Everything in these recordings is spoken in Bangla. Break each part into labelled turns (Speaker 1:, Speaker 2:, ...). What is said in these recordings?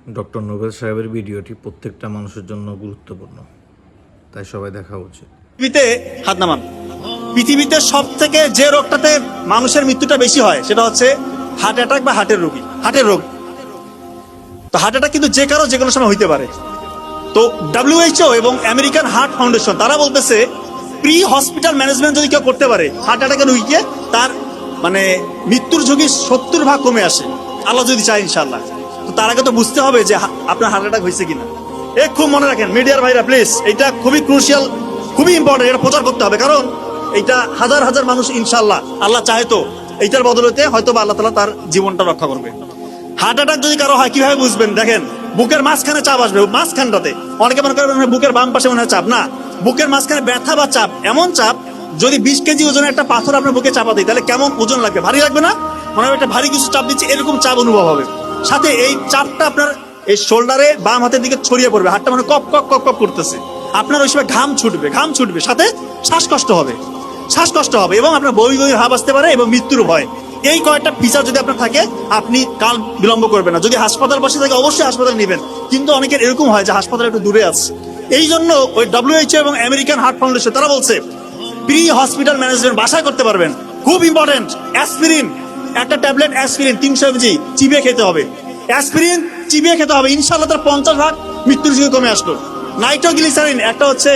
Speaker 1: ডক্টর নোবেল সাহেবের ভিডিওটি প্রত্যেকটা মানুষের জন্য গুরুত্বপূর্ণ, তাই সবাই দেখা উচিত।
Speaker 2: পৃথিবীতে হাত নামান। পৃথিবীতে সব থেকে যে রোগটাতে মানুষের মৃত্যুটা বেশি হয় সেটা হচ্ছে হার্ট অ্যাটাক বা হার্টের রোগ। তো হার্ট অ্যাটাক কিন্তু যে কারো যে কোনো সময় হইতে পারে। তো WHO এবং আমেরিকান হার্ট ফাউন্ডেশন তারা বলতেছে প্রি হসপিটাল ম্যানেজমেন্ট যদি কেউ করতে পারে হার্ট অ্যাটাকের রোগীকে, তার মানে মৃত্যুর ঝুঁকি 70% কমে আসে, আল্লাহ যদি চায় ইনশাআল্লাহ। তো তার আগে তো বুঝতে হবে যে আপনার হার্ট অ্যাটাক হয়েছে কিনা। খুব মনে রাখেন মিডিয়ার ভাইরা প্লিজ, এটা খুবই ক্রুশিয়াল, খুবই ইম্পর্টেন্ট, এটা প্রচার করতে হবে। কারণ এইটা হাজার হাজার মানুষ ইনশাআল্লাহ আল্লাহ চাহে তো এইটার বদলতে হয়তো বা আল্লাহ তাআলা তার জীবনটা রক্ষা করবে। হার্ট অ্যাটাক যদি কারো হয় কিভাবে বুঝবেন? দেখেন, বুকের মাঝখানে চাপ আসবে, মাঝখানটাতে। অনেকে মনে করেন বুকের বাম পাশে মনে হয় চাপ, না, বুকের মাঝখানে ব্যথা বা চাপ, এমন চাপ যদি 20 কেজি ওজনের একটা পাথর আপনার বুকে চাপা দিই তাহলে কেমন ওজন লাগবে? ভারী লাগবে না? মনে হয় একটা ভারী কিছু চাপ দিচ্ছে, এরকম চাপ অনুভব হবে। সাথে এই চাপটা আপনার এই শোল্ডারে বাম হাতের দিকে ছড়িয়ে পড়বে, হাতটা মানে কপ কপ কপ কপ করতেছে, আপনার ওই সময় ঘাম ছুটবে, সাথে শ্বাসকষ্ট হবে এবং আপনার বমি ভাব আসতে পারে এবং মৃত্যুর ভয়। এই কয়েকটা ফিচার যদি আপনার থাকে আপনি কাল বিলম্ব করবেন না। যদি হাসপাতাল বসে থাকে অবশ্যই হাসপাতাল নেবেন, কিন্তু অনেকের এরকম হয় যে হাসপাতাল একটু দূরে আছে। এই জন্য ওই WHO এবং আমেরিকান হার্ট ফাউন্ডেশন তারা বলছে প্রি হসপিটাল ম্যানেজমেন্ট বাসায় করতে পারবেন। খুব ইম্পর্টেন্ট, অ্যাসপিরিন, একটা ট্যাবলেট অ্যাসপিরিন 300 mg চিবিয়ে খেতে হবে। অ্যাসপিরিন চিবিয়ে খেতে হবে, ইনশাআল্লাহ তার 50% মৃত্যুর ঝুঁকি কমে আসলো। নাইট্রোগ্লিসারিন একটা হচ্ছে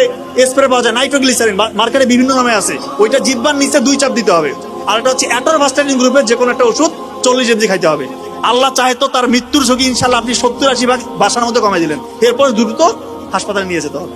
Speaker 2: স্প্রে পাওয়া যায়, নাইট্রোগ্লিসারিন মার্কেটে বিভিন্ন নামে আছে, ওইটা জিহ্বার নিচে 2 চাপ দিতে হবে। আর একটা হচ্ছে অ্যাটরভাস্টাটিন গ্রুপের যে কোনো একটা ওষুধ 40 mg খাইতে হবে। আল্লাহ চাহে তো তার মৃত্যুর ঝুঁকি ইনশাআল্লাহ আপনি 70-80% বাসার মধ্যে কমাই দিলেন, এরপর দ্রুত হাসপাতালে নিয়ে যেতে হবে।